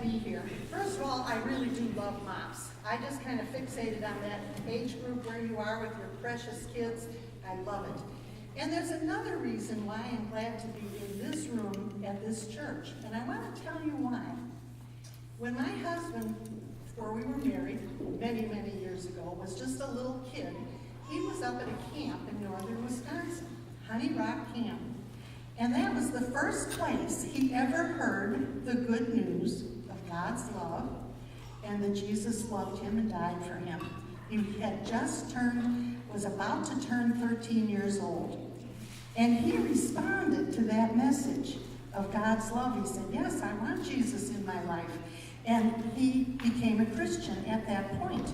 be here. First of all, I really do love MOPS. I just kind of fixated on that age group where you are with your precious kids. I love it. And there's another reason why I'm glad to be in this room at this church. And I want to tell you why. When my husband, before we were married, many, many years ago, was just a little kid, he was up at a camp in northern Wisconsin, Honey Rock Camp. And that was the first place he ever heard the good news of God's love and that Jesus loved him and died for him. He had was about to turn 13 years old. And he responded to that message of God's love. He said, yes, I want Jesus in my life. And he became a Christian at that point.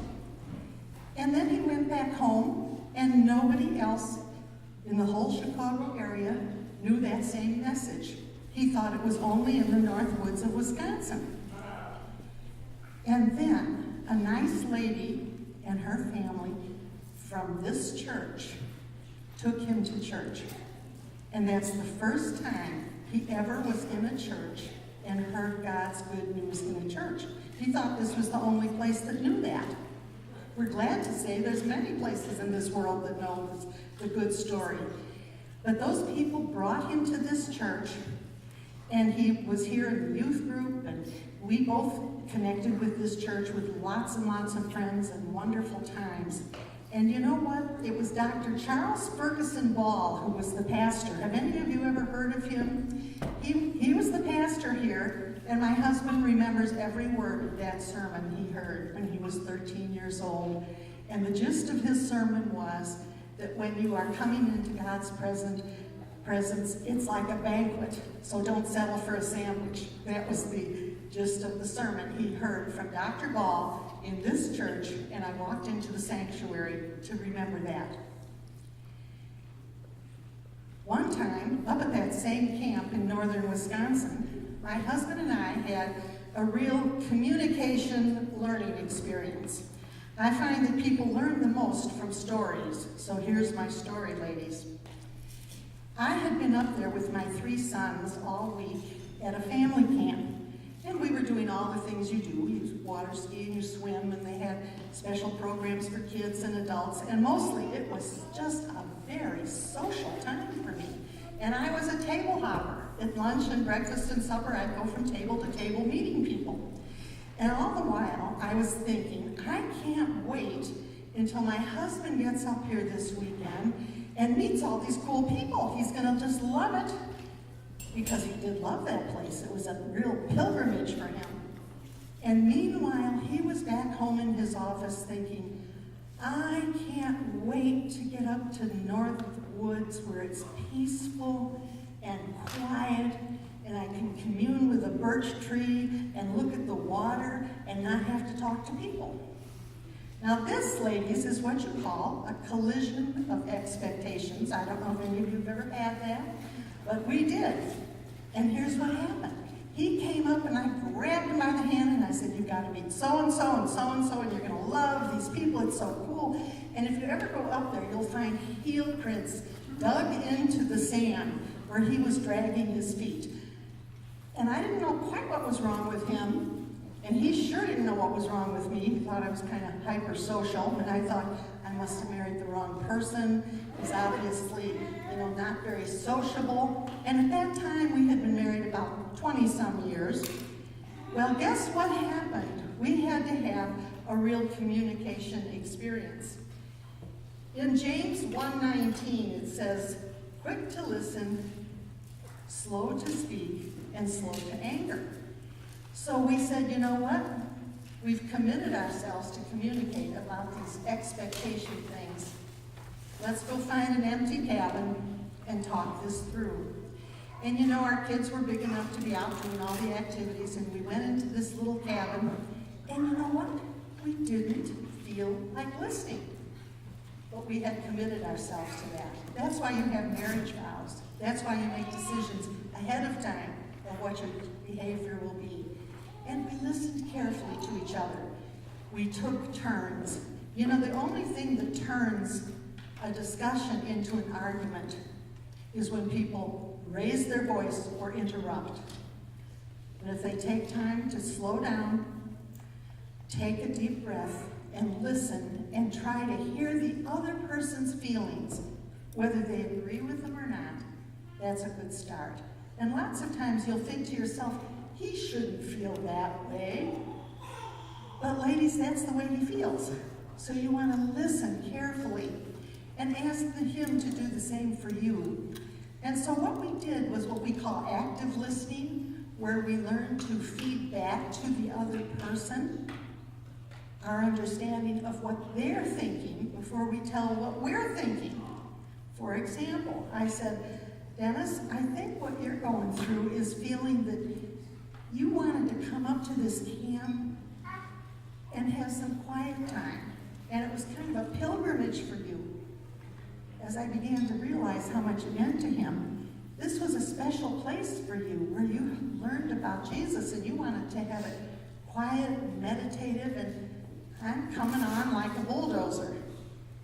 And then he went back home, and nobody else in the whole Chicago area knew that same message. He thought it was only in the north woods of Wisconsin. And then a nice lady and her family from this church took him to church. And that's the first time he ever was in a church and heard God's good news in a church. He thought this was the only place that knew that. We're glad to say there's many places in this world that know the good story. But those people brought him to this church, and he was here in the youth group, and we both connected with this church with lots and lots of friends and wonderful times. And you know what? It was Dr. Charles Ferguson Ball who was the pastor. Have any of you ever heard of him? He was the pastor here, and my husband remembers every word of that sermon he heard when he was 13 years old. And the gist of his sermon was that when you are coming into God's presence, it's like a banquet, so don't settle for a sandwich. That was the gist of the sermon he heard from Dr. Ball in this church, and I walked into the sanctuary to remember that. One time, up at that same camp in northern Wisconsin, my husband and I had a real communication learning experience. I find that people learn the most from stories, so here's my story, ladies. I had been up there with my 3 sons all week at a family camp, and we were doing all the things you do. You water ski and you swim, and they had special programs for kids and adults, and mostly it was just a very social time for me. And I was a table hopper. At lunch and breakfast and supper, I'd go from table to table meeting people. And all the while, I was thinking, I can't wait until my husband gets up here this weekend and meets all these cool people. He's going to just love it, because he did love that place. It was a real pilgrimage for him. And meanwhile, he was back home in his office thinking, I can't wait to get up to North Woods where it's peaceful and quiet, and I can commune with a birch tree and look at the water and not have to talk to people. Now this, ladies, is what you call a collision of expectations. I don't know if any of you have ever had that, but we did. And here's what happened. He came up and I grabbed him by the hand and I said, you've got to meet so-and-so and so-and-so, and you're going to love these people. It's so cool. And if you ever go up there, you'll find heel prints dug into the sand where he was dragging his feet. And I didn't know quite what was wrong with him, and he sure didn't know what was wrong with me. He thought I was kind of hyper-social, and I thought I must have married the wrong person. He's obviously, not very sociable. And at that time, we had been married about 20-some years. Well, guess what happened? We had to have a real communication experience. In James 1:19, it says, quick to listen, slow to speak, and slow to anger. So we said, you know what? We've committed ourselves to communicate about these expectation things. Let's go find an empty cabin and talk this through. And our kids were big enough to be out doing all the activities, and we went into this little cabin, and you know what? We didn't feel like listening. But we had committed ourselves to that. That's why you have marriage vows. That's why you make decisions ahead of time of what your behavior will be. And we listened carefully to each other. We took turns. The only thing that turns a discussion into an argument is when people raise their voice or interrupt. And if they take time to slow down, take a deep breath, and listen, and try to hear the other person's feelings, whether they agree with them or not, that's a good start. And lots of times you'll think to yourself, he shouldn't feel that way. But ladies, that's the way he feels. So you want to listen carefully and ask him to do the same for you. And so what we did was what we call active listening, where we learn to feed back to the other person our understanding of what they're thinking before we tell what we're thinking. For example, I said, Dennis, I think what you're going through is feeling that you wanted to come up to this camp and have some quiet time. And it was kind of a pilgrimage for you. As I began to realize how much it meant to him, this was a special place for you where you learned about Jesus and you wanted to have it quiet and meditative, and I'm coming on like a bulldozer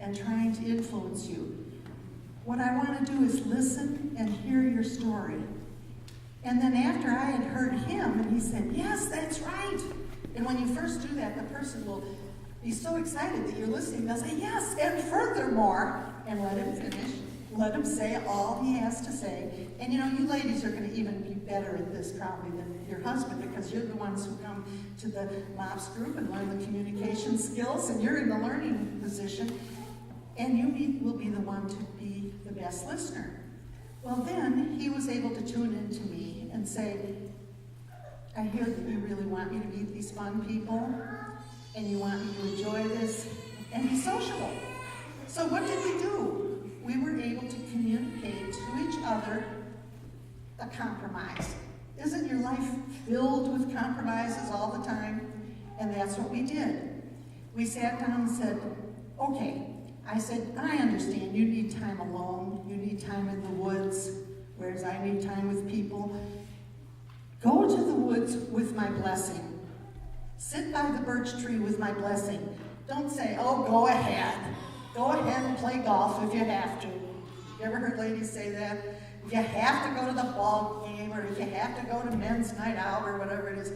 and trying to influence you. What I want to do is listen and hear your story. And then after I had heard him, and he said, yes, that's right. And when you first do that, the person will be so excited that you're listening. They'll say, yes, and furthermore, and let him finish. Let him say all he has to say. And you know, you ladies are going to even be better at this probably than your husband, because you're the ones who come to the MOPS group and learn the communication skills, and you're in the learning position, and you will be the one to be the best listener. Well, then he was able to tune into me and say, I hear that you really want me to meet these fun people, and you want me to enjoy this and be sociable. So what did we do? We were able to communicate to each other a compromise. Isn't your life filled with compromises all the time? And that's what we did. We sat down and said, okay, I said, I understand you need time alone, you need time in the woods, whereas I need time with people. Go to the woods with my blessing. Sit by the birch tree with my blessing. Don't say, oh, go ahead. Go ahead and play golf if you have to. You ever heard ladies say that? If you have to go to the ball game, or if you have to go to men's night out, or whatever it is,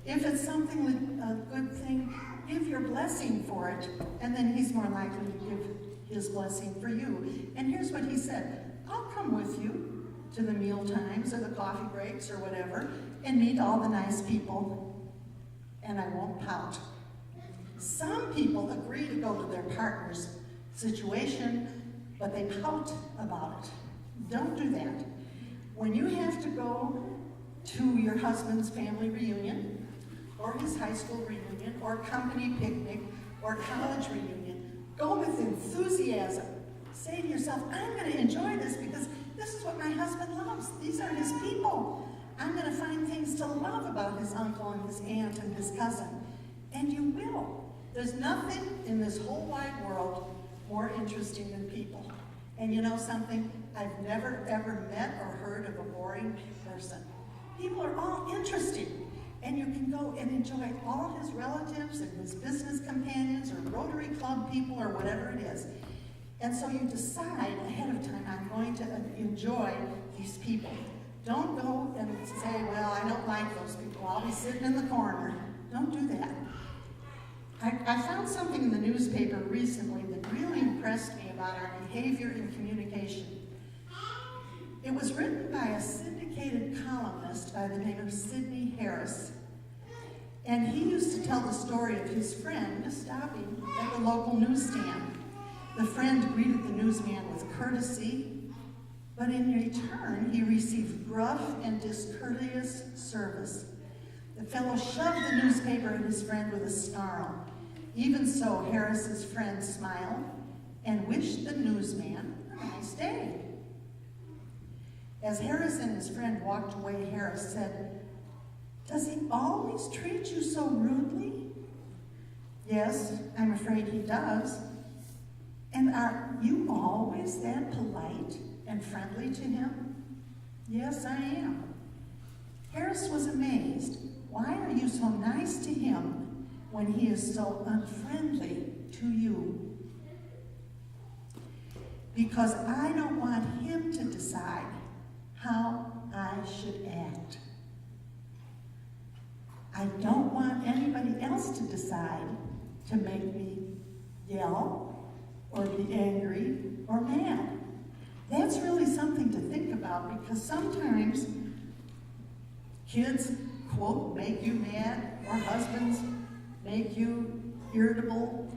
if it's something, a good thing, give your blessing for it, and then he's more likely to give his blessing for you. And here's what he said, I'll come with you to the meal times or the coffee breaks or whatever, and meet all the nice people, and I won't pout. Some people agree to go to their partner's situation, but they pout about it. Don't do that. When you have to go to your husband's family reunion, or his high school reunion, or company picnic, or college reunion, go with enthusiasm. Say to yourself, I'm going to enjoy this because this is what my husband loves. These are his people. I'm going to find things to love about his uncle and his aunt and his cousin. And you will. There's nothing in this whole wide world more interesting than people. And you know something? I've never ever met or heard of a boring person. People are all interesting. And you can go and enjoy all his relatives and his business companions or Rotary Club people or whatever it is. And so you decide ahead of time, I'm going to enjoy these people. Don't go and say, well, I don't like those people. I'll be sitting in the corner. Don't do that. I found something in the newspaper recently that really impressed me about our behavior in communication. It was written by a syndicated columnist by the name of Sidney Harris. And he used to tell the story of his friend stopping at the local newsstand. The friend greeted the newsman with courtesy, but in return he received gruff and discourteous service. The fellow shoved the newspaper at his friend with a snarl. Even so, Harris's friend smiled and wished the newsman a nice day. As Harris and his friend walked away, Harris said, "Does he always treat you so rudely?" "Yes, I'm afraid he does." "And are you always that polite and friendly to him?" "Yes, I am." Harris was amazed. "Why are you so nice to him when he is so unfriendly to you?" "Because I don't want him to decide how I should act." I don't want anybody else to decide to make me yell or be angry or mad. That's really something to think about, because sometimes kids, quote, make you mad, or husbands make you irritable.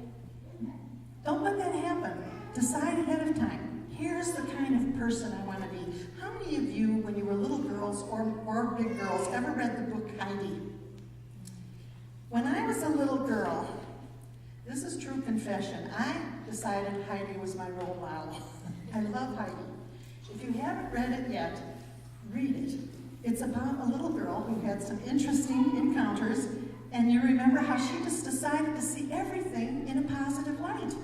Don't let that happen. Decide ahead of time. Here's the kind of person I want to be. How many of you, when you were little girls or big girls, ever read the book Heidi? When I was a little girl, this is true confession, I decided Heidi was my role model. I love Heidi. If you haven't read it yet, read it. It's about a little girl who had some interesting encounters, and you remember how she just decided to see everything in a positive light.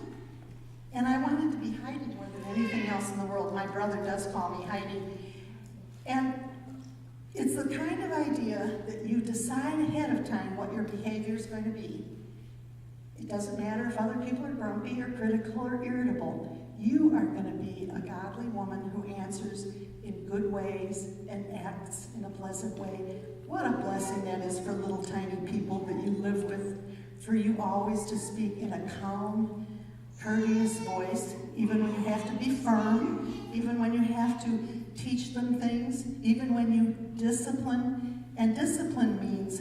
And I wanted to be Heidi more than anything else in the world. My brother does call me Heidi. And it's the kind of idea that you decide ahead of time what your behavior is going to be. It doesn't matter if other people are grumpy or critical or irritable. You are going to be a godly woman who answers in good ways and acts in a pleasant way. What a blessing that is for little tiny people that you live with, for you always to speak in a calm, courteous voice, even when you have to be firm, even when you have to teach them things, even when you discipline. And discipline means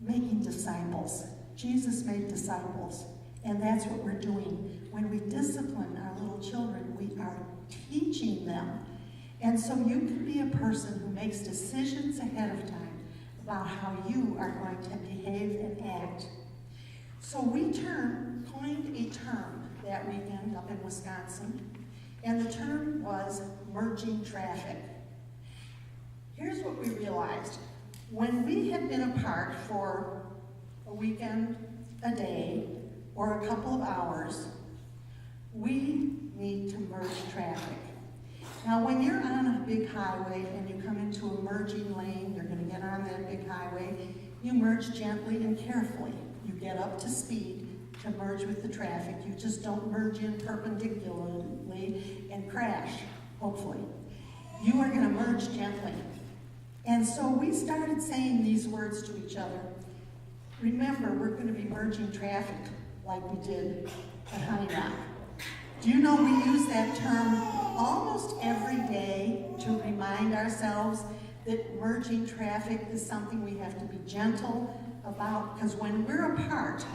making disciples. Jesus made disciples, and that's what we're doing. When we discipline our little children, we are teaching them. And so you can be a person who makes decisions ahead of time about how you are going to behave and act. So we coined a term that weekend up in Wisconsin, and the term was merging traffic. Here's what we realized. When we had been apart for a weekend, a day, or a couple of hours, we need to merge traffic. Now, when you're on a big highway and you come into a merging lane, you're going to get on that big highway, you merge gently and carefully. You get up to speed to merge with the traffic. You just don't merge in perpendicularly and crash, hopefully. You are going to merge gently. And so we started saying these words to each other. Remember, we're going to be merging traffic like we did at Honey Rock. Do you know we use that term almost every day to remind ourselves that merging traffic is something we have to be gentle about? Because when we're apart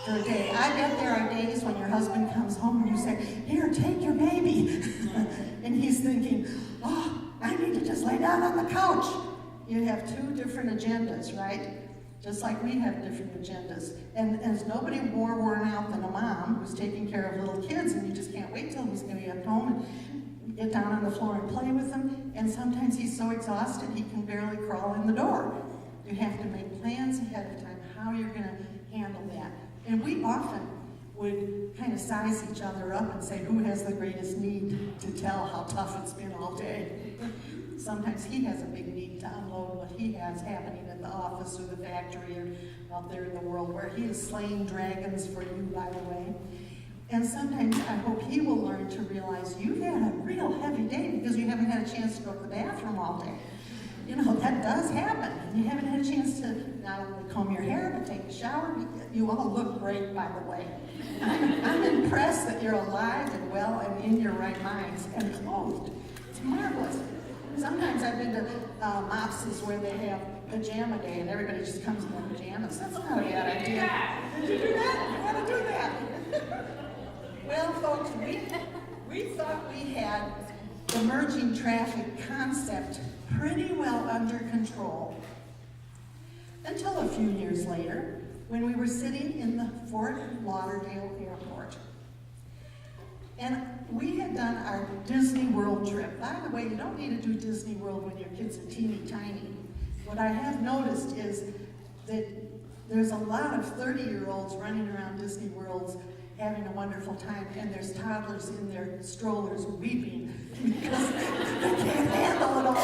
for a day, I bet there are days when your husband comes home and you say, "Here, take your baby." And he's thinking, "Oh, I need to just lay down on the couch." You have two different agendas, right? Just like we have different agendas. And there's nobody more worn out than a mom who's taking care of little kids, and you just can't wait till he's going to get home and get down on the floor and play with them. And sometimes he's so exhausted he can barely crawl in the door. You have to make plans ahead of time how you're going to handle that. And we often would kind of size each other up and say who has the greatest need to tell how tough it's been all day. Sometimes he has a big need to unload what he has happening at the office or the factory or out there in the world, where he is slaying dragons for you, by the way. And sometimes I hope he will learn to realize you've had a real heavy day because you haven't had a chance to go to the bathroom all day. You know, that does happen. You haven't had a chance to not only comb your hair, but take a shower. You all look great, by the way. I'm impressed that you're alive and well and in your right minds and clothed. It's marvelous. Sometimes I've been to MOPS where they have pajama day and everybody just comes in their pajamas. That's not a bad idea. Did you do that? You want to do that? Well, folks, we thought we had the merging traffic concept pretty well under control until a few years later when we were sitting in the Fort Lauderdale airport. And we had done our Disney World trip. By the way, you don't need to do Disney World when your kids are teeny tiny. What I have noticed is that there's a lot of 30-year-olds running around Disney Worlds having a wonderful time, and there's toddlers in their strollers weeping because they can't handle it all.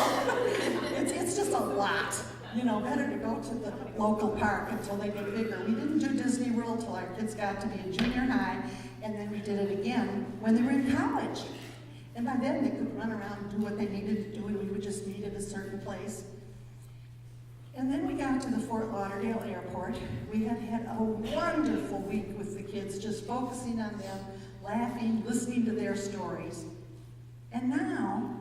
It's just a lot. You know, better to go to the local park until they get bigger. We didn't do Disney World till our kids got to be in junior high, and then we did it again when they were in college. And by then they could run around and do what they needed to do, and we would just meet at a certain place. And then we got to the Fort Lauderdale airport. We had had a wonderful week with the kids, just focusing on them, laughing, listening to their stories. And now,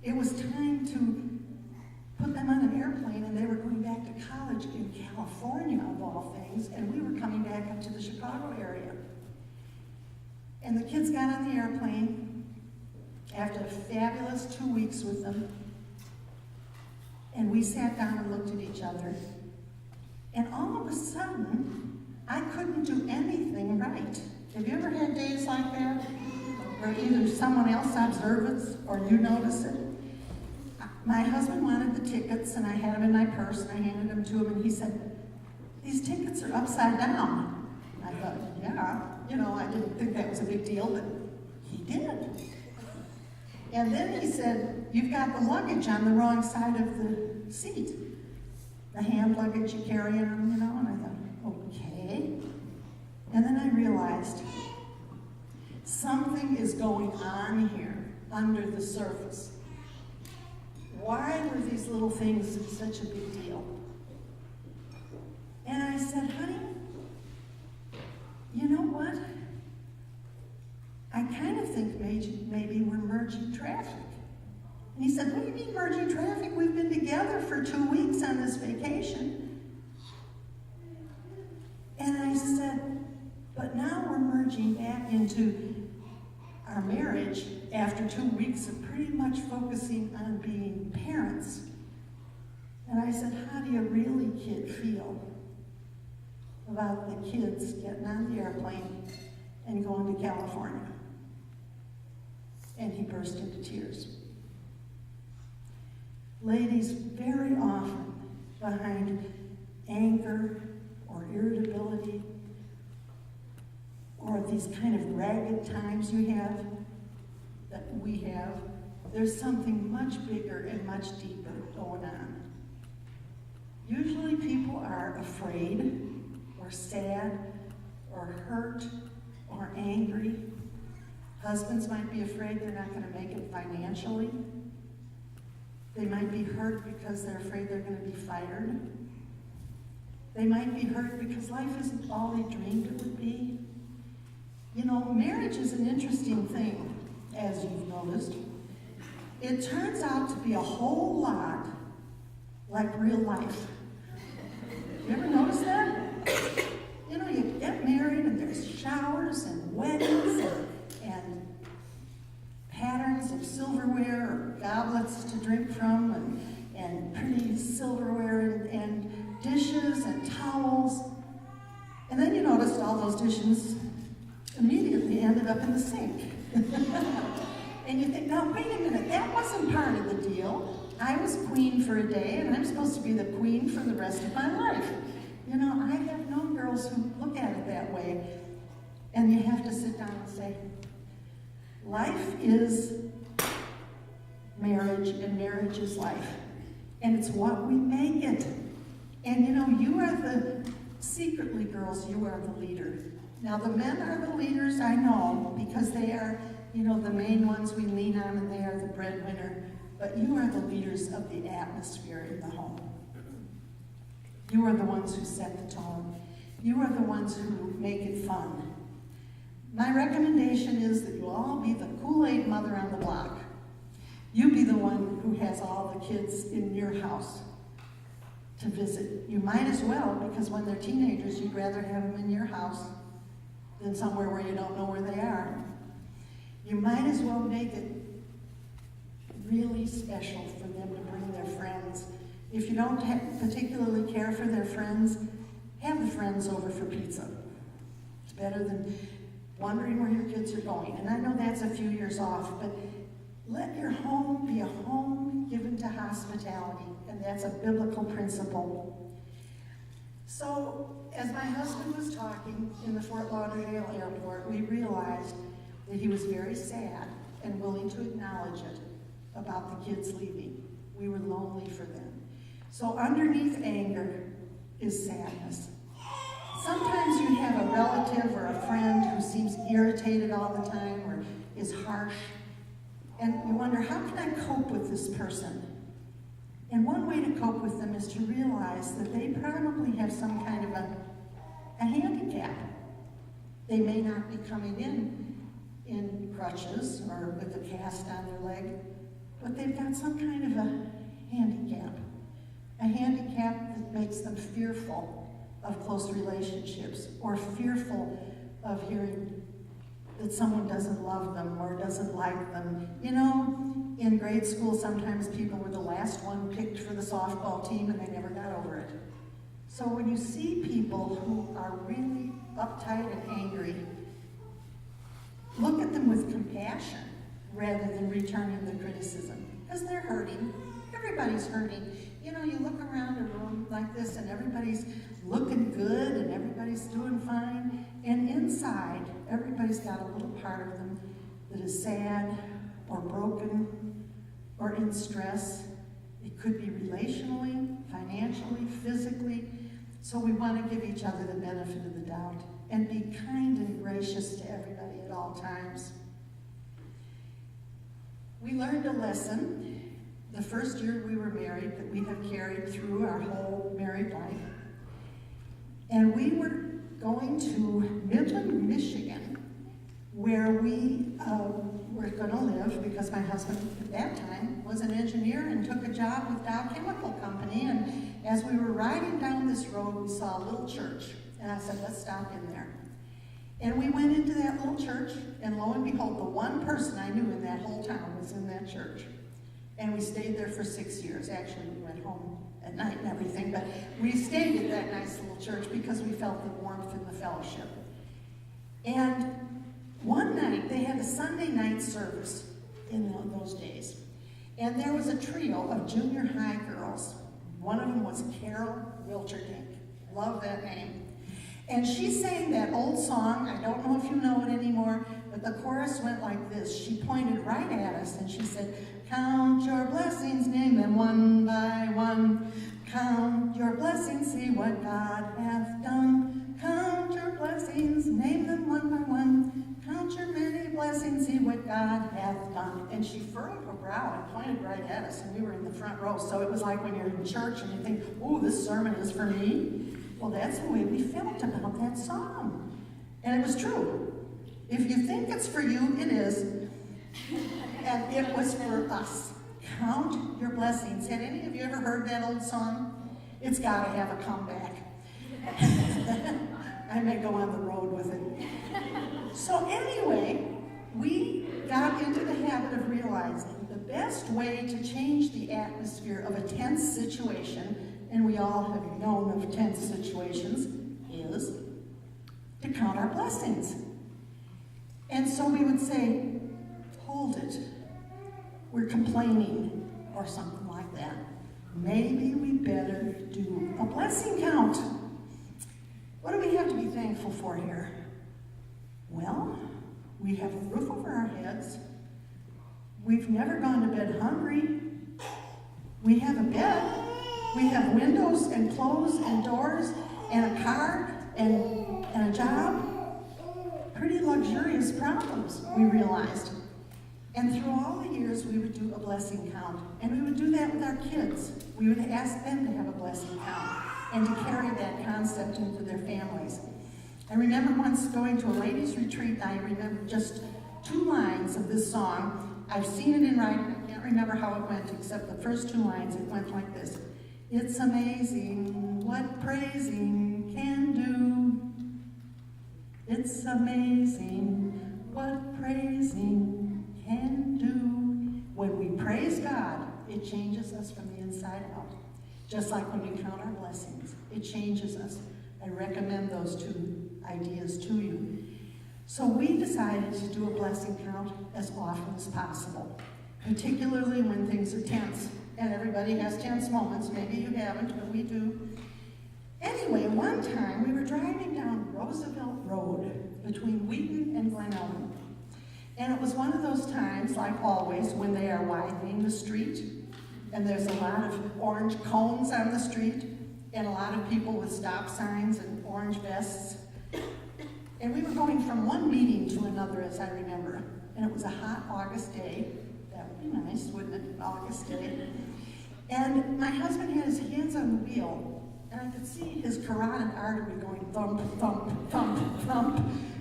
it was time to put them on an airplane, and they were going back to college in California, of all things, and we were coming back up to the Chicago area. And the kids got on the airplane after a fabulous 2 weeks with them, and we sat down and looked at each other. And all of a sudden, I couldn't do anything right. Have you ever had days like that? Where either someone else observes or you notice it? My husband wanted the tickets, and I had them in my purse, and I handed them to him, and he said, "These tickets are upside down." I thought, yeah, I didn't think that was a big deal, but he did. And then he said, "You've got the luggage on the wrong side of the seat. The hand luggage you carry on, and I thought, okay. And then I realized something is going on here under the surface. Why were these little things such a big deal? And I said, "Honey, you know what? I kind of think maybe we're merging traffic." And he said, "What do you mean merging traffic? We've been together for 2 weeks on this vacation." And I said, "But now we're merging back into our marriage after 2 weeks of pretty much focusing on being parents." And I said, "How do you really feel about the kids getting on the airplane and going to California?" And he burst into tears. Ladies, very often behind anger or irritability or these kind of ragged times that we have, there's something much bigger and much deeper going on. Usually people are afraid or sad or hurt or angry. Husbands might be afraid they're not going to make it financially. They might be hurt because they're afraid they're going to be fired. They might be hurt because life isn't all they dreamed it would be. Marriage is an interesting thing, as you've noticed. It turns out to be a whole lot like real life. You ever notice that? You get married and there's showers and weddings and patterns of silverware or goblets to drink from and pretty silverware and dishes and towels. And then you noticed all those dishes immediately ended up in the sink. And you think, now wait a minute, that wasn't part of the deal. I was queen for a day, and I'm supposed to be the queen for the rest of my life. I have known girls who look at it that way, and you have to sit down and say, life is marriage, and marriage is life. And it's what we make it. And you are secretly, girls, you are the leader. Now, the men are the leaders, I know, because they are, the main ones we lean on, and they are the breadwinner. But you are the leaders of the atmosphere in the home. You are the ones who set the tone. You are the ones who make it fun. My recommendation is that you all be the Kool-Aid mother on the block. You be the one who has all the kids in your house to visit. You might as well, because when they're teenagers, you'd rather have them in your house than somewhere where you don't know where they are. You might as well make it really special for them to bring their friends. If you don't particularly care for their friends, have the friends over for pizza. It's better than wondering where your kids are going. And I know that's a few years off, but let your home be a home given to hospitality, and that's a biblical principle. So, as my husband was talking in the Fort Lauderdale airport, we realized that he was very sad and willing to acknowledge it about the kids leaving. We were lonely for them. So underneath anger is sadness. Sometimes you have a relative or a friend who seems irritated all the time or is harsh, and you wonder, how can I cope with this person? And one way to cope with them is to realize that they probably have some kind of a handicap. They may not be coming in crutches or with a cast on their leg, but they've got some kind of a handicap that makes them fearful of close relationships or fearful of hearing that someone doesn't love them or doesn't like them. You know, in grade school, sometimes people were the last one picked for the softball team and they never got over it. So when you see people who are really uptight and angry, look at them with compassion rather than returning the criticism, because they're hurting. Everybody's hurting. You know, you look around a room like this and everybody's looking good and everybody's doing fine, and inside, everybody's got a little part of them that is sad or broken or in stress. It could be relationally, financially, physically. So we want to give each other the benefit of the doubt and be kind and gracious to everybody at all times. We learned a lesson the first year we were married that we have carried through our whole married life. And we were going to Midland, Michigan, where we were going to live because my husband at that time was an engineer and took a job with Dow Chemical Company. And as we were riding down this road, we saw a little church. And I said, let's stop in there. And we went into that little church, and lo and behold, the one person I knew in that whole town was in that church. And we stayed there for 6 years. Actually, we went home at night and everything, but we stayed at that nice little church because we felt the warmth and the fellowship. And one night, they had a Sunday night service in those days. And there was a trio of junior high girls. One of them was Carol Wilcherdink. Love that name. And she sang that old song. I don't know if you know it anymore, but the chorus went like this. She pointed right at us and she said, count your blessings, name them one by one. Count your blessings, see what God hath done. Count your blessings, name them one by one. Count your many blessings, see what God hath done. And she furrowed her brow and pointed right at us, and we were in the front row. So it was like when you're in church and you think, ooh, this sermon is for me. Well, that's the way we felt about that song. And it was true. If you think it's for you, it is. And it was for us. Count your blessings. Had any of you ever heard that old song? It's got to have a comeback. I may go on the road with it. So anyway, we got into the habit of realizing the best way to change the atmosphere of a tense situation, and we all have known of tense situations, is to count our blessings. And so we would say, hold it. We're complaining, or something like that. Maybe we better do a blessing count. What do we have to be thankful for here? Well, we have a roof over our heads. We've never gone to bed hungry. We have a bed. We have windows and clothes and doors and a car and a job. Pretty luxurious problems, we realized. And through all the years, we would do a blessing count. And we would do that with our kids. We would ask them to have a blessing count and to carry that concept into their families. I remember once going to a ladies' retreat, and I remember just 2 lines of this song. I've seen it in writing. I can't remember how it went, except the first 2 lines. It went like this. It's amazing what praising can do. It's amazing what praising can do. When we praise God, it changes us from the inside out. Just like when we count our blessings, it changes us. I recommend those 2 ideas to you. So we decided to do a blessing count as often as possible, particularly when things are tense. And everybody has tense moments. Maybe you haven't, but we do. Anyway, one time we were driving down Roosevelt Road between Wheaton and Glen Ellen. And it was one of those times, like always, when they are widening the street, and there's a lot of orange cones on the street, and a lot of people with stop signs and orange vests. And we were going from one meeting to another, as I remember. And it was a hot August day. That would be nice, wouldn't it? August day. And my husband had his hands on the wheel, and I could see his carotid artery going thump, thump, thump, thump.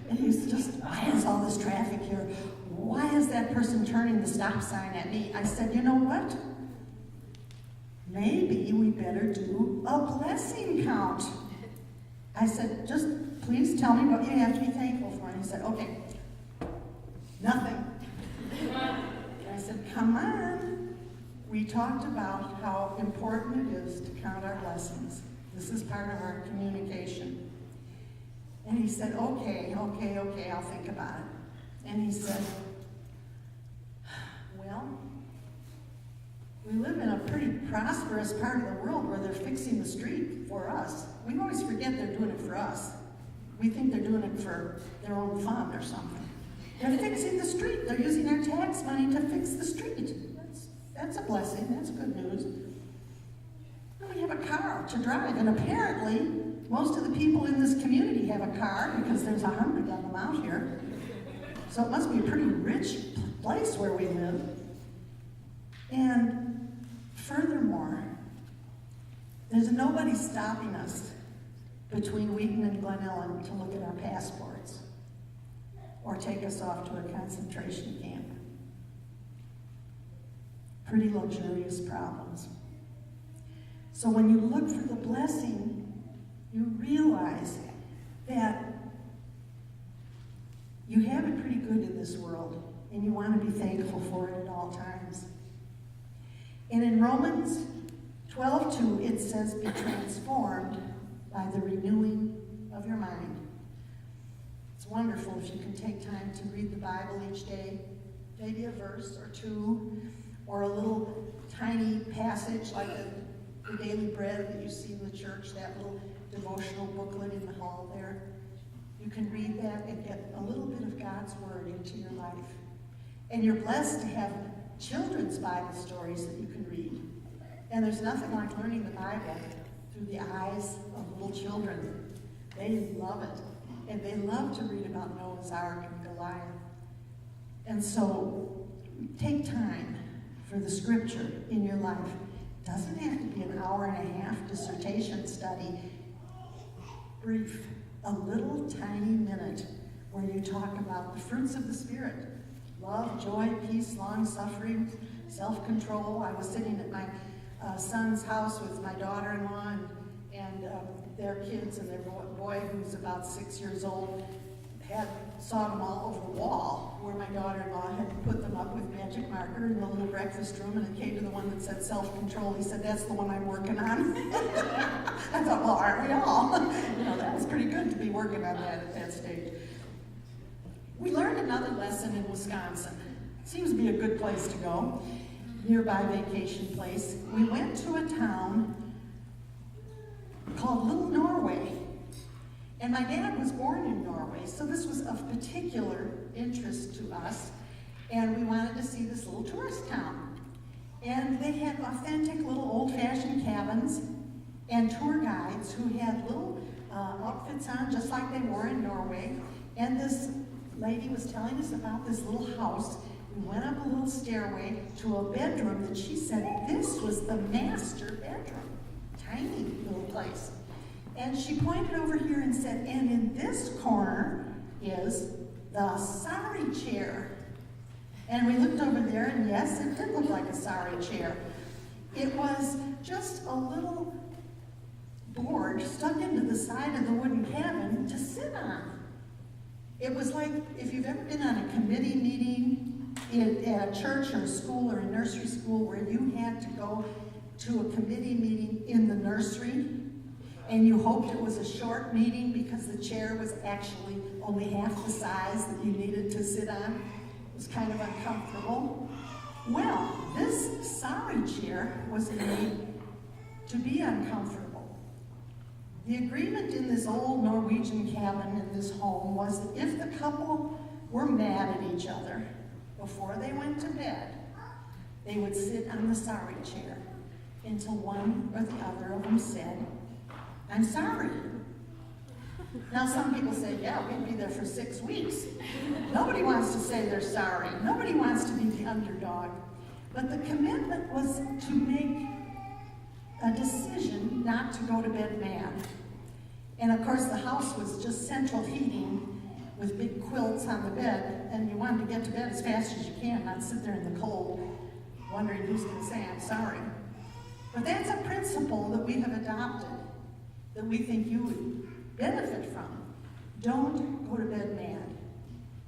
And he's just, why is all this traffic here? Why is that person turning the stop sign at me? I said, you know what? Maybe we better do a blessing count. I said, just please tell me what you have to be thankful for. And he said, okay, nothing. I said, come on. We talked about how important it is to count our blessings. This is part of our communication. And he said, okay, I'll think about it. And he said, well, we live in a pretty prosperous part of the world where they're fixing the street for us. We always forget they're doing it for us. We think they're doing it for their own fun or something. They're fixing the street. They're using our tax money to fix the street. That's a blessing. That's good news. And we have a car to drive, and apparently most of the people in this community have a car because there's 100 of them out here. So it must be a pretty rich place where we live. And furthermore, there's nobody stopping us between Wheaton and Glen Ellen to look at our passports or take us off to a concentration camp. Pretty luxurious problems. So when you look for the blessing, you realize that you have it pretty good in this world, and you want to be thankful for it at all times. And in Romans 12:2, it says, be transformed by the renewing of your mind. It's wonderful if you can take time to read the Bible each day, maybe a verse or two, or a little tiny passage like the Daily Bread that you see in the church, that little devotional booklet in the hall there. You can read that and get a little bit of God's Word into your life. And you're blessed to have children's Bible stories that you can read. And there's nothing like learning the Bible through the eyes of little children. They love it. And they love to read about Noah's Ark and Goliath. And so take time for the scripture in your life. It doesn't have to be an hour and a half dissertation study. Brief, a little tiny minute where you talk about the fruits of the Spirit. Love, joy, peace, long-suffering, self-control. I was sitting at my son's house with my daughter-in-law and their kids, and their boy, who's about 6 years old, saw them all over the wall where my daughter-in-law had put them up with magic marker in the little breakfast room, and it came to the one that said self-control. He said, that's the one I'm working on. I thought, well, aren't we all? That was pretty good to be working on that at that stage. We learned another lesson in Wisconsin. Seems to be a good place to go, nearby vacation place. We went to a town called Little Norway. And my dad was born in Norway, so this was of particular interest to us. And we wanted to see this little tourist town. And they had authentic little old-fashioned cabins and tour guides who had little outfits on just like they were in Norway. And this lady was telling us about this little house. We went up a little stairway to a bedroom that she said this was the master bedroom. Tiny little place. And she pointed over here and said, and in this corner is the sari chair. And we looked over there, and yes, it did look like a sari chair. It was just a little board stuck into the side of the wooden cabin to sit on. It was like if you've ever been on a committee meeting at a church or a school or a nursery school where you had to go to a committee meeting in the nursery, and you hoped it was a short meeting because the chair was actually only half the size that you needed to sit on. It was kind of uncomfortable. Well, this sari chair was made to be uncomfortable. The agreement in this old Norwegian cabin in this home was that if the couple were mad at each other before they went to bed, they would sit on the sari chair until one or the other of them said, I'm sorry. Now some people say, yeah, we'd be there for 6 weeks. Nobody wants to say they're sorry. Nobody wants to be the underdog. But the commitment was to make a decision not to go to bed mad. And of course the house was just central heating with big quilts on the bed, and you wanted to get to bed as fast as you can, not sit there in the cold wondering who's going to say I'm sorry. But that's a principle that we have adopted that we think you would benefit from. Don't go to bed mad.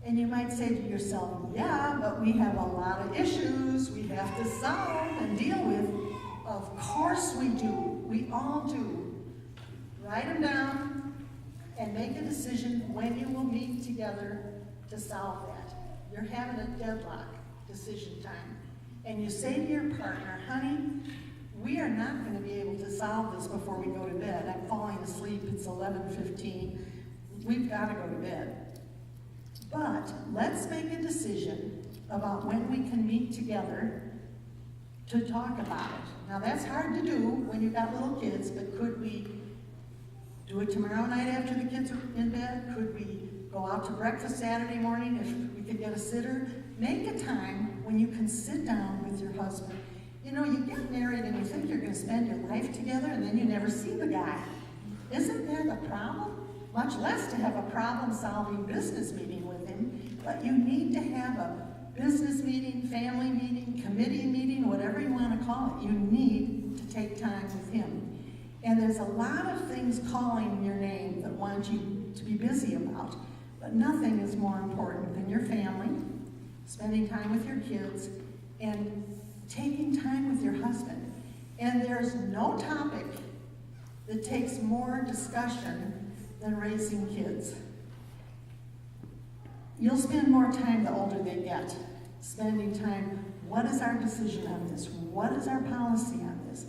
And you might say to yourself, yeah, but we have a lot of issues we have to solve and deal with. Of course we do. We all do. Write them down and make a decision when you will meet together to solve that. You're having a deadlock decision time. And you say to your partner, honey, we are not going to be able to solve this before we go to bed. I'm falling asleep. It's 11:15. We've got to go to bed. But let's make a decision about when we can meet together to talk about it. Now that's hard to do when you've got little kids, but could we do it tomorrow night after the kids are in bed? Could we go out to breakfast Saturday morning if we could get a sitter? Make a time when you can sit down with your husband. You know, you get married and you think you're going to spend your life together and then you never see the guy. Isn't that the problem? Much less to have a problem-solving business meeting with him, but you need to have a business meeting, family meeting, committee meeting, whatever you want to call it. You need to take time with him. And there's a lot of things calling your name that want you to be busy about, but nothing is more important than your family, spending time with your kids, and taking time with your husband. And there's no topic that takes more discussion than raising kids. You'll spend more time the older they get, spending time, what is our decision on this? What is our policy on this?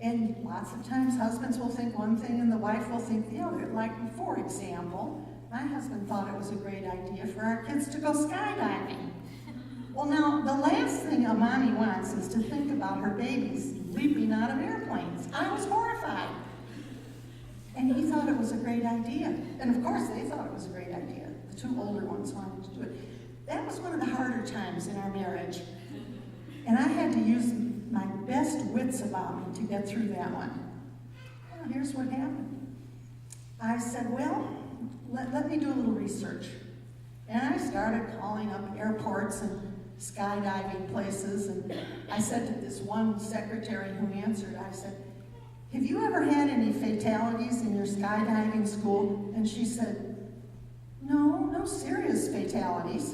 And lots of times husbands will think one thing and the wife will think the other. Like, for example, my husband thought it was a great idea for our kids to go skydiving. Well, now, the last thing a mommy wants is to think about her babies leaping out of airplanes. I was horrified. And he thought it was a great idea. And of course, they thought it was a great idea. The two older ones wanted to do it. That was one of the harder times in our marriage. And I had to use my best wits about me to get through that one. Well, here's what happened. I said, well, let me do a little research. And I started calling up airports and skydiving places. And I said to this one secretary who answered, I said, have you ever had any fatalities in your skydiving school? And she said, no serious fatalities.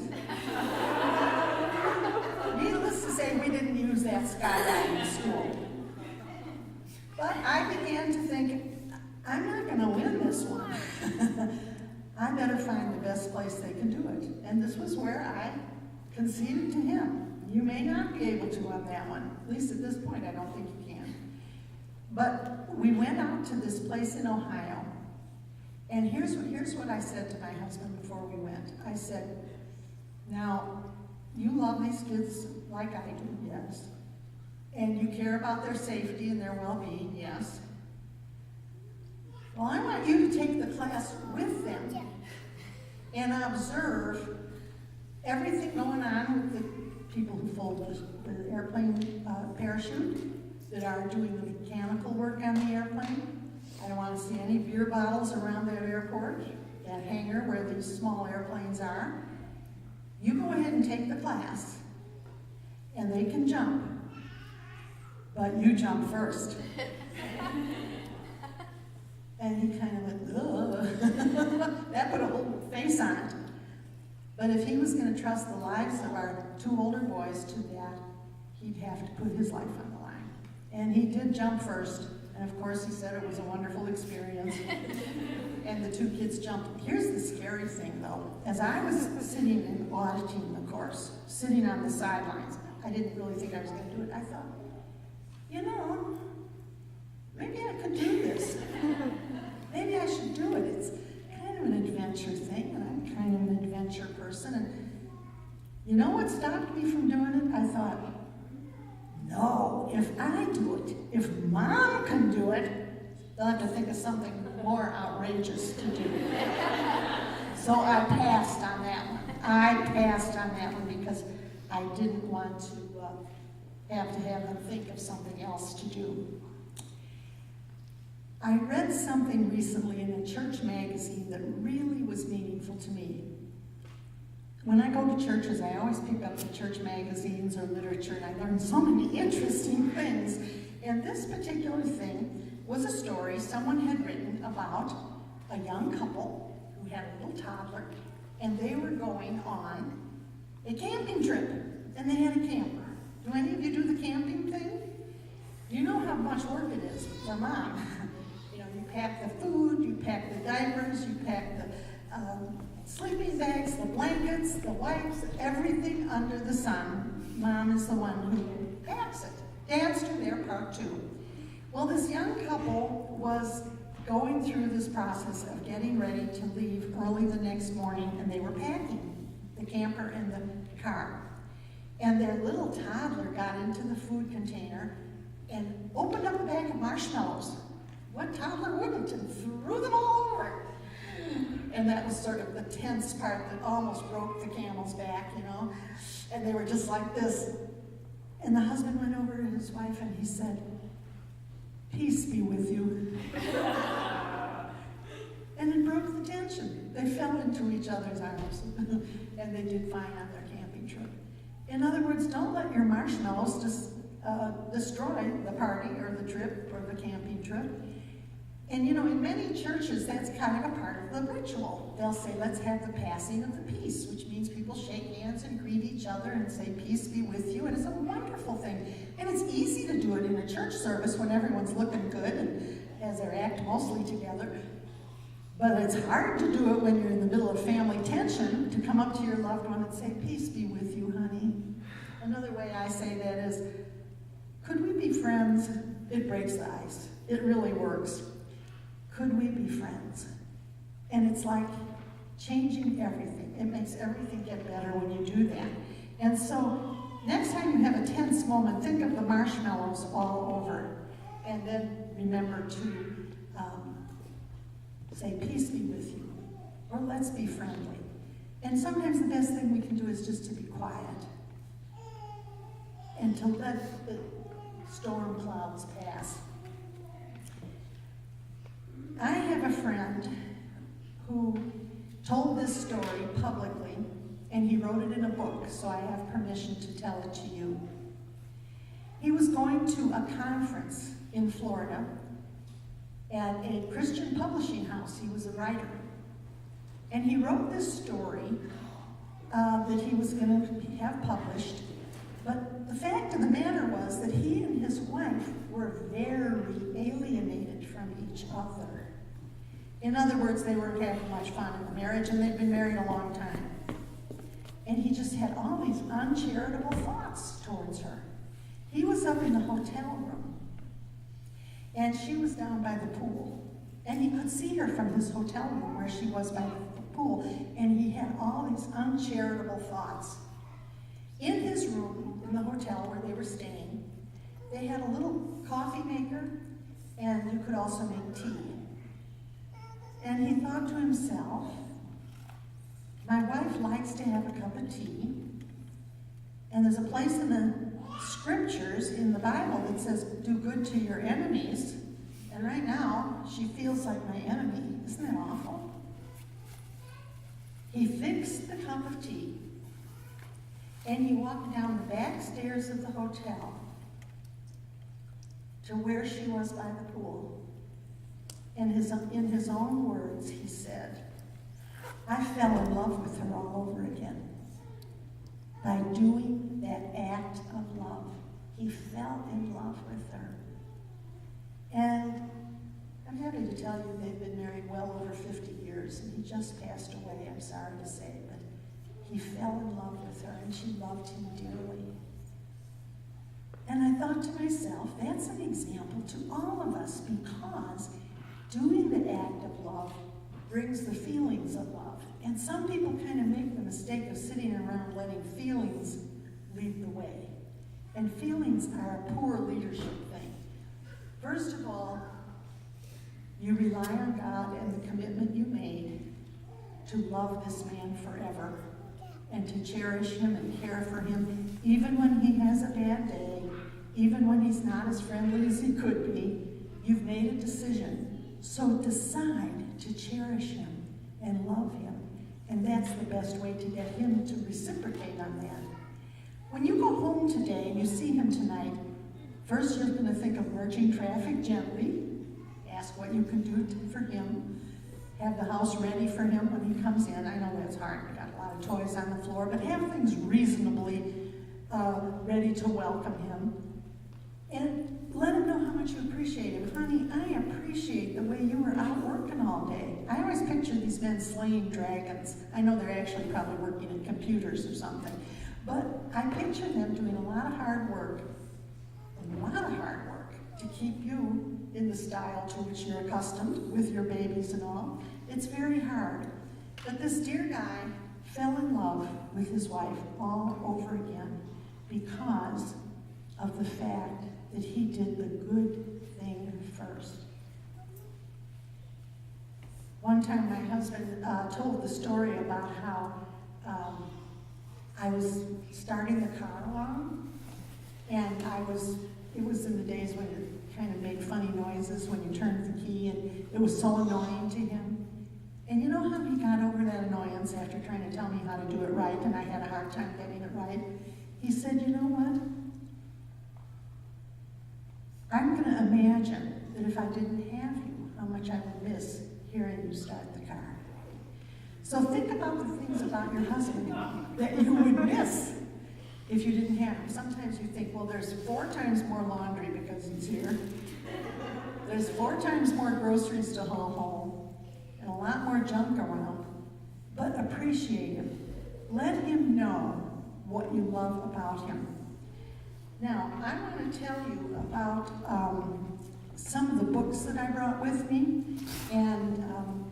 Needless to say, we didn't use that skydiving school. But I began to think, I'm not going to win this one. I better find the best place they can do it. And this was where I conceded to him. You may not be able to on that one. At least at this point, I don't think you can. But we went out to this place in Ohio. And here's what I said to my husband before we went. I said, now, you love these kids like I do, yes. And you care about their safety and their well-being, yes. Well, I want you to take the class with them and observe everything going on with the people who fold the airplane parachute, that are doing the mechanical work on the airplane. I don't want to see any beer bottles around that airport, that hangar where these small airplanes are. You go ahead and take the class, and they can jump, but you jump first. And he kind of went, ugh. That put a whole face on it. But if he was going to trust the lives of our two older boys to that, he'd have to put his life on the line. And he did jump first, and of course he said it was a wonderful experience. And the two kids jumped. Here's the scary thing, though. As I was sitting and auditing the course, sitting on the sidelines, I didn't really think I was going to do it. I thought, you know, maybe I could do this. Maybe I should do it. It's kind of an adventure thing, and I'm kind of an adventure person. And you know what stopped me from doing it? I thought, no, if I do it, if Mom can do it, they'll have to think of something more outrageous to do. So I passed on that one. I passed on that one because I didn't want to have them think of something else to do. I read something recently in a church magazine that really was meaningful to me. When I go to churches, I always pick up the church magazines or literature, and I learn so many interesting things. And this particular thing was a story someone had written about a young couple who had a little toddler, and they were going on a camping trip, and they had a camper. Do any of you do the camping thing? You know how much work it is for mom. You pack the food, you pack the diapers, you pack the sleeping bags, the blankets, the wipes, everything under the sun. Mom is the one who packs it. Dads do their part too. Well, this young couple was going through this process of getting ready to leave early the next morning, and they were packing the camper and the car. And their little toddler got into the food container and opened up a bag of marshmallows. What toddler wouldn't? And threw them all over. And that was sort of the tense part that almost broke the camel's back, And they were just like this. And the husband went over to his wife and he said, "Peace be with you." And it broke the tension. They fell into each other's arms. And they did fine on their camping trip. In other words, don't let your marshmallows just destroy the party or the trip or the camping trip. And in many churches, that's kind of a part of the ritual. They'll say, let's have the passing of the peace, which means people shake hands and greet each other and say, "Peace be with you." And it's a wonderful thing. And it's easy to do it in a church service when everyone's looking good and has their act mostly together. But it's hard to do it when you're in the middle of family tension, to come up to your loved one and say, "Peace be with you, honey." Another way I say that is, could we be friends? It breaks the ice. It really works. Could we be friends? And it's like changing everything. It makes everything get better when you do that. And so next time you have a tense moment, think of the marshmallows all over. And then remember to say, "Peace be with you," or "Let's be friendly." And sometimes the best thing we can do is just to be quiet and to let the storm clouds pass. I have a friend who told this story publicly, and he wrote it in a book, so I have permission to tell it to you. He was going to a conference in Florida at a Christian publishing house. He was a writer. And he wrote this story that he was going to have published. But the fact of the matter was that he and his wife were very alienated from each other. In other words, they weren't having much fun in the marriage, and they'd been married a long time. And he just had all these uncharitable thoughts towards her. He was up in the hotel room, and she was down by the pool. And he could see her from his hotel room where she was by the pool, and he had all these uncharitable thoughts. In his room, in the hotel where they were staying, they had a little coffee maker, and you could also make tea. And he thought to himself, my wife likes to have a cup of tea, and there's a place in the scriptures in the Bible that says, "Do good to your enemies," and right now, she feels like my enemy. Isn't that awful? He fixed the cup of tea, and he walked down the back stairs of the hotel to where she was by the pool. And in his own words, he said, "I fell in love with her all over again." By doing that act of love, he fell in love with her. And I'm happy to tell you they've been married well over 50 years, and he just passed away, I'm sorry to say, but he fell in love with her, and she loved him dearly. And I thought to myself, that's an example to all of us, because doing the act of love brings the feelings of love. And some people kind of make the mistake of sitting around letting feelings lead the way. And feelings are a poor leadership thing. First of all, you rely on God and the commitment you made to love this man forever and to cherish him and care for him, even when he has a bad day, even when he's not as friendly as he could be. You've made a decision So decide to cherish him and love him. And that's the best way to get him to reciprocate on that. When you go home today and you see him tonight, first you're going to think of merging traffic gently, ask what you can do for him, have the house ready for him when he comes in. I know that's hard, we got a lot of toys on the floor, but have things reasonably ready to welcome him. And let him know how much you appreciate him. Honey, I appreciate the way you were out working all day. I always picture these men slaying dragons. I know they're actually probably working at computers or something. But I picture them doing a lot of hard work, to keep you in the style to which you're accustomed with your babies and all. It's very hard. But this dear guy fell in love with his wife all over again because of the fact that he did the good thing first. One time my husband told the story about how I was starting the car along, and it was in the days when it kind of made funny noises when you turned the key, and it was so annoying to him. And you know how he got over that annoyance after trying to tell me how to do it right, and I had a hard time getting it right? He said, you know what? I'm going to imagine that if I didn't have you, how much I would miss hearing you start the car. So think about the things about your husband that you would miss if you didn't have him. Sometimes you think, well, there's 4 times more laundry because he's here. There's 4 times more groceries to haul home, and a lot more junk around. But appreciate him. Let him know what you love about him. Now, I want to tell you about some of the books that I brought with me, and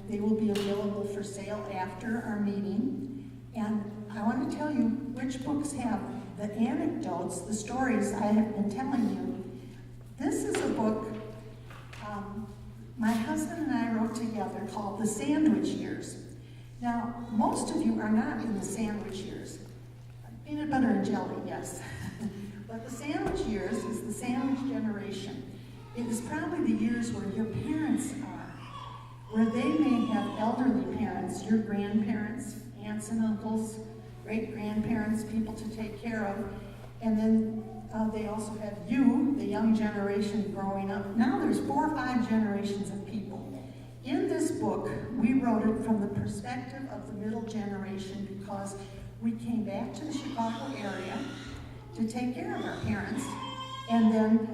they will be available for sale after our meeting. And I want to tell you which books have the anecdotes, the stories I have been telling you. This is a book my husband and I wrote together called The Sandwich Years. Now, most of you are not in the sandwich years. Peanut butter and jelly, yes. But the sandwich years is the sandwich generation. It is probably the years where your parents are, where they may have elderly parents, your grandparents, aunts and uncles, great-grandparents, people to take care of, and then they also have you, the young generation growing up. Now there's 4 or 5 generations of people. In this book, we wrote it from the perspective of the middle generation because we came back to the Chicago area to take care of our parents and then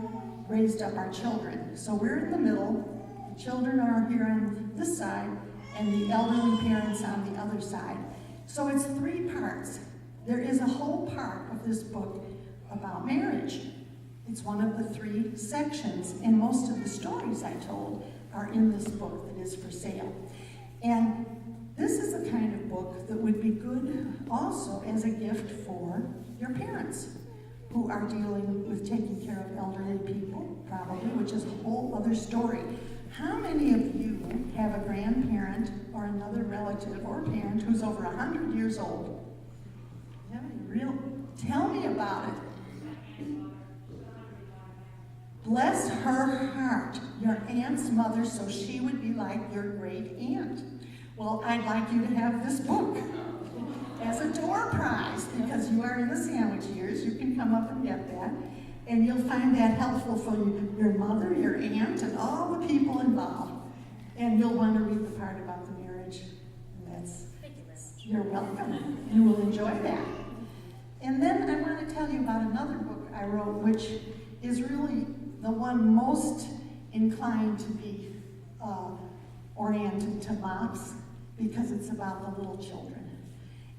raised up our children. So we're in the middle, the children are here on this side, and the elderly parents on the other side. So it's 3 parts. There is a whole part of this book about marriage. It's one of the 3 sections, and most of the stories I told are in this book that is for sale. And this is the kind of book that would be good also as a gift for your parents who are dealing with taking care of elderly people, probably, which is a whole other story. How many of you have a grandparent or another relative or parent who's over 100 years old? Do you have any real? Tell me about it. Bless her heart, your aunt's mother, so she would be like your great aunt. Well, I'd like you to have this book as a door prize because you are in the sandwich years. You can come up and get that. And you'll find that helpful for your mother, your aunt, and all the people involved. And you'll want to read the part about the marriage. And that's, you're welcome. You will enjoy that. And then I want to tell you about another book I wrote, which is really the one most inclined to be oriented to MOPS because it's about the little children.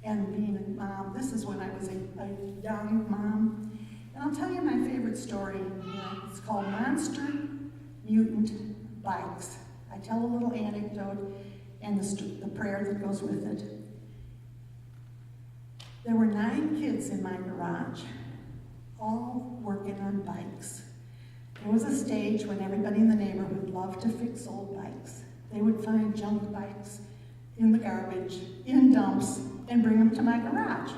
And being a mom, this is when I was a young mom. And I'll tell you my favorite story here. It's called Monster Mutant Bikes. I tell a little anecdote and the prayer that goes with it. There were 9 kids in my garage, all working on bikes. There was a stage when everybody in the neighborhood loved to fix old bikes. They would find junk bikes in the garbage, in dumps, and bring them to my garage.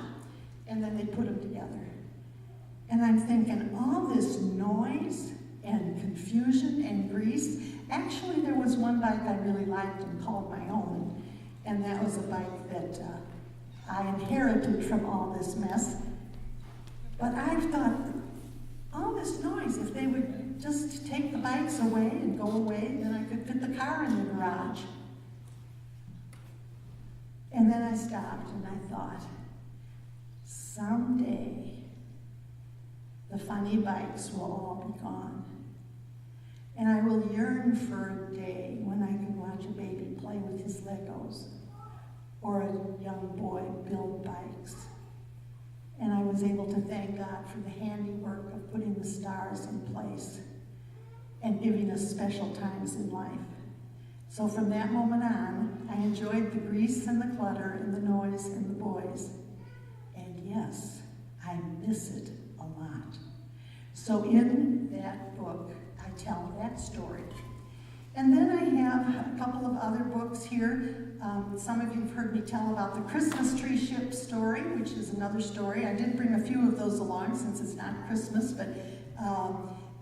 And then they'd put them together. And I'm thinking, all this noise and confusion and grease. Actually, there was one bike I really liked and called my own, and that was a bike that I inherited from all this mess. But I thought, all this noise, if they would just take the bikes away and go away, then I could fit the car in the garage. And then I stopped and I thought, someday the funny bikes will all be gone. And I will yearn for a day when I can watch a baby play with his Legos or a young boy build bikes. And I was able to thank God for the handiwork of putting the stars in place and giving us special times in life. So from that moment on, I enjoyed the grease and the clutter and the noise and the boys. And yes, I miss it a lot. So in that book, I tell that story. And then I have a couple of other books here. Some of you have heard me tell about the Christmas tree ship story, which is another story. I did bring a few of those along since it's not Christmas, but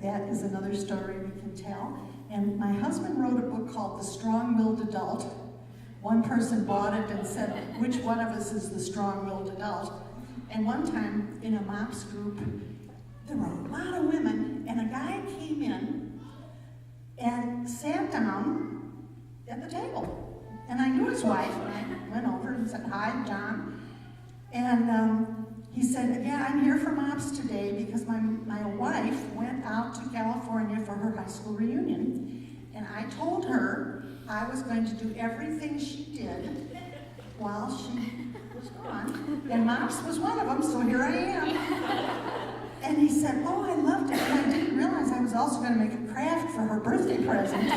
that is another story we can tell. And my husband wrote a book called The Strong-Willed Adult. One person bought it and said, which one of us is the strong-willed adult? And one time in a MOPS group, there were a lot of women, and a guy came in and sat down at the table. And I knew his wife, and I went over and said, hi, John. And he said, yeah, I'm here for MOPS today because my wife went out to California for her high school reunion. And I told her I was going to do everything she did while she was gone. And MOPS was one of them, so here I am. And he said, oh, I loved it. And I didn't realize I was also going to make a craft for her birthday present.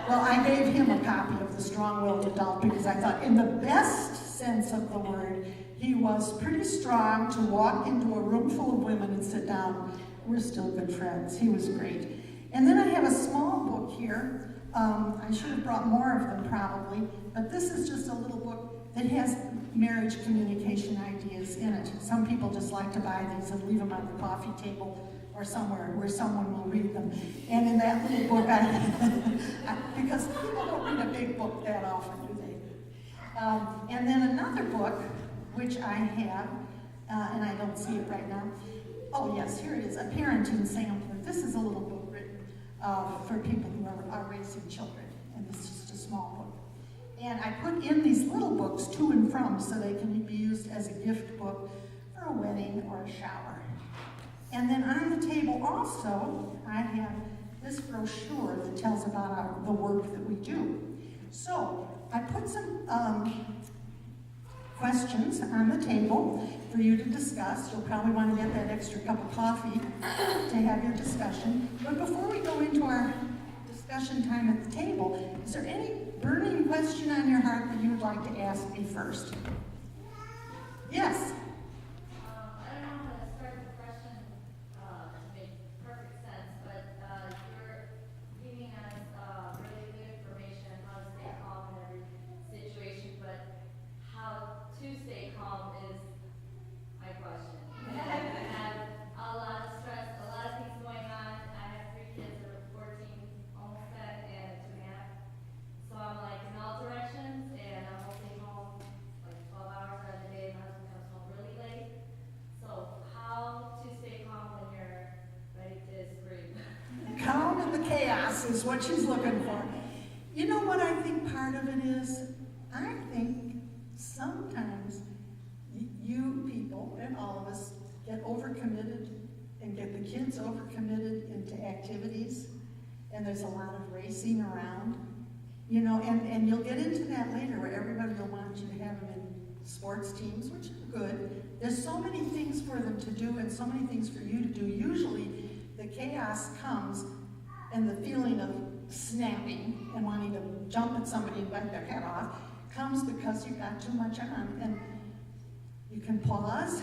Well, I gave him a copy of The Strong-Willed Adult because I thought, in the best sense of the word, he was pretty strong to walk into a room full of women and sit down. We're still good friends. He was great. And then I have a small book here. I should have brought more of them probably, but this is just a little book that has marriage communication ideas in it. Some people just like to buy these and leave them on the coffee table or somewhere where someone will read them. And in that little book, because people don't read a big book that often, do they? And then another book, which I have, and I don't see it right now. Oh yes, here it is, a parenting sampler. This is a little book written for people who are raising children, and it's just a small book. And I put in these little books to and from so they can be used as a gift book for a wedding or a shower. And then on the table also, I have this brochure that tells about the work that we do. So I put some questions on the table for you to discuss. You'll probably want to get that extra cup of coffee to have your discussion. But before we go into our discussion time at the table, is there any burning question on your heart that you would like to ask me first? Yes? I don't know how to start the question to make perfect sense, but you're giving us really good information on how to stay calm in every situation, but how to stay calm is my question. I have a lot of stress, a lot of things going on. I have 3 kids that are 14, almost that, and 2.5. So I'm like in all directions, and I'm mostly home like 12 hours out of the day. My husband comes home really late. So how to stay calm when you're ready to scream? Calm in the chaos is what she's looking for. You know what I think part of it is? I think sometimes you people, and all of us, get overcommitted and get the kids overcommitted into activities, and there's a lot of racing around. You know, and you'll get into that later where everybody will want you to have them in sports teams, which are good. There's so many things for them to do and so many things for you to do. Usually the chaos comes and the feeling of snapping and wanting to jump at somebody and bite their head off comes because you've got too much on. And you can pause,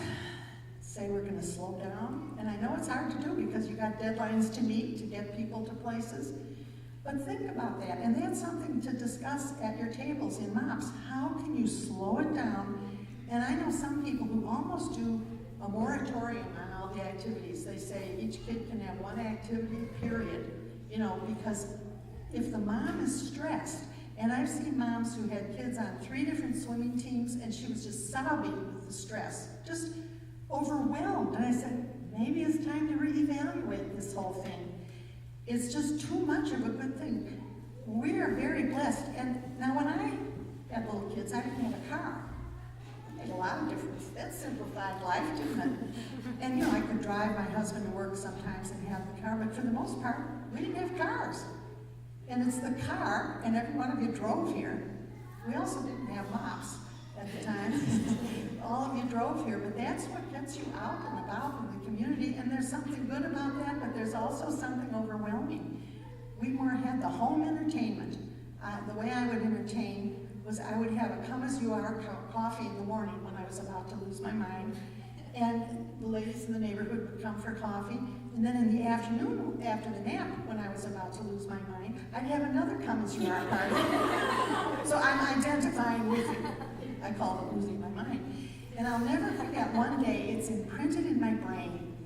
say we're going to slow down. And I know it's hard to do because you got deadlines to meet to get people to places. But think about that, and that's something to discuss at your tables in MOPS. How can you slow it down? And I know some people who almost do a moratorium on all about the activities. They say each kid can have one activity, period. You know, because if the mom is stressed, and I've seen moms who had kids on 3 different swimming teams, and she was just sobbing with the stress, just overwhelmed. And I said, maybe it's time to reevaluate this whole thing. It's just too much of a good thing. We are very blessed. And now when I had little kids, I didn't have a car. It made a lot of difference. That simplified life, didn't it? And you know, I could drive my husband to work sometimes and have the car, but for the most part, we didn't have cars. And it's the car, and every one of you drove here. We also didn't have MOPS at the time. All of you drove here, but that's what gets you out and about in the community, and there's something good about that, but there's also something overwhelming. We had the home entertainment. The way I would entertain was I would have a come-as-you-are coffee in the morning when I was about to lose my mind, and the ladies in the neighborhood would come for coffee, and then in the afternoon, after the nap, when I was about to lose my mind, I'd have another come-as-you-are party. So I'm identifying with you. I call it losing my mind. And I'll never forget one day, it's imprinted in my brain.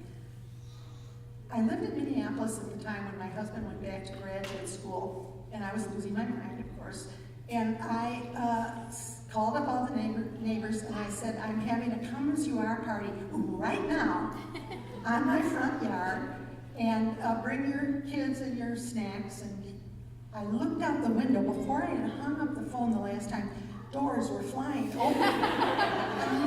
I lived in Minneapolis at the time when my husband went back to graduate school, and I was losing my mind, of course. And I called up all the neighbors, and I said, I'm having a come-as-you-are party right now on my front yard, and bring your kids and your snacks. And I looked out the window. Before I had hung up the phone the last time, doors were flying open.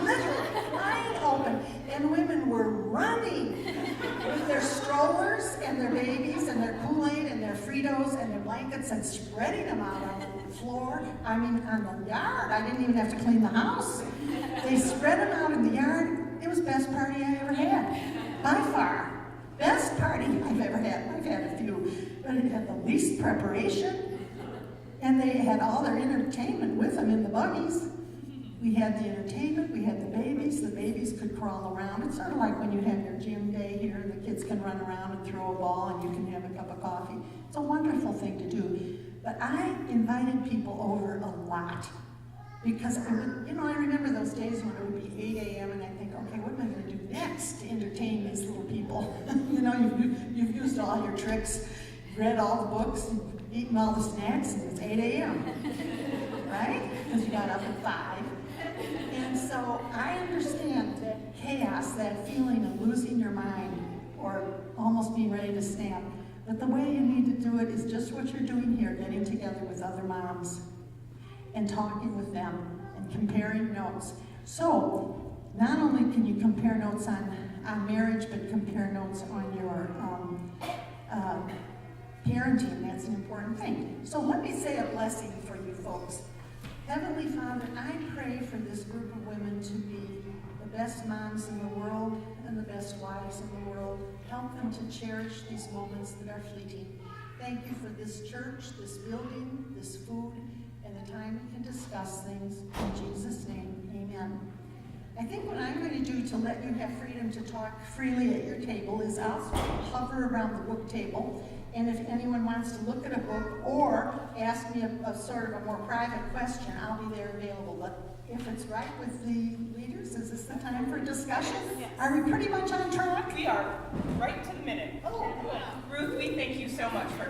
Literally flying open. And women were running with their strollers and their babies and their Kool-Aid and their Fritos and their blankets and spreading them out on the floor. I mean, on the yard. I didn't even have to clean the house. They spread them out in the yard. It was the best party I ever had. By far. Best party I've ever had. I've had a few. But it had the least preparation. And they had all their entertainment with them in the buggies. We had the entertainment, we had the babies could crawl around. It's sort of like when you have your gym day here, and the kids can run around and throw a ball and you can have a cup of coffee. It's a wonderful thing to do. But I invited people over a lot. Because, I remember those days when it would be 8 a.m. and I think, okay, what am I going to do next to entertain these little people? You've used all your tricks, read all the books, eaten all the snacks, and it's 8 a.m., right? Because you got up at 5. And so I understand that chaos, that feeling of losing your mind or almost being ready to snap. But the way you need to do it is just what you're doing here, getting together with other moms and talking with them and comparing notes. So not only can you compare notes on marriage, but compare notes on your parenting. That's an important thing. So let me say a blessing for you folks. Heavenly Father, I pray for this group of women to be the best moms in the world and the best wives in the world. Help them to cherish these moments that are fleeting. Thank you for this church, this building, this food, and the time we can discuss things. In Jesus' name, amen. I think what I'm going to do to let you have freedom to talk freely at your table is I'll hover around the book table, and if anyone wants to look at a book or ask me a sort of a more private question, I'll be there available. But if it's right with the leaders, is this the time for discussion? Yes. Are we pretty much on track? We are right to the minute. Oh, good. Ruth, we thank you so much for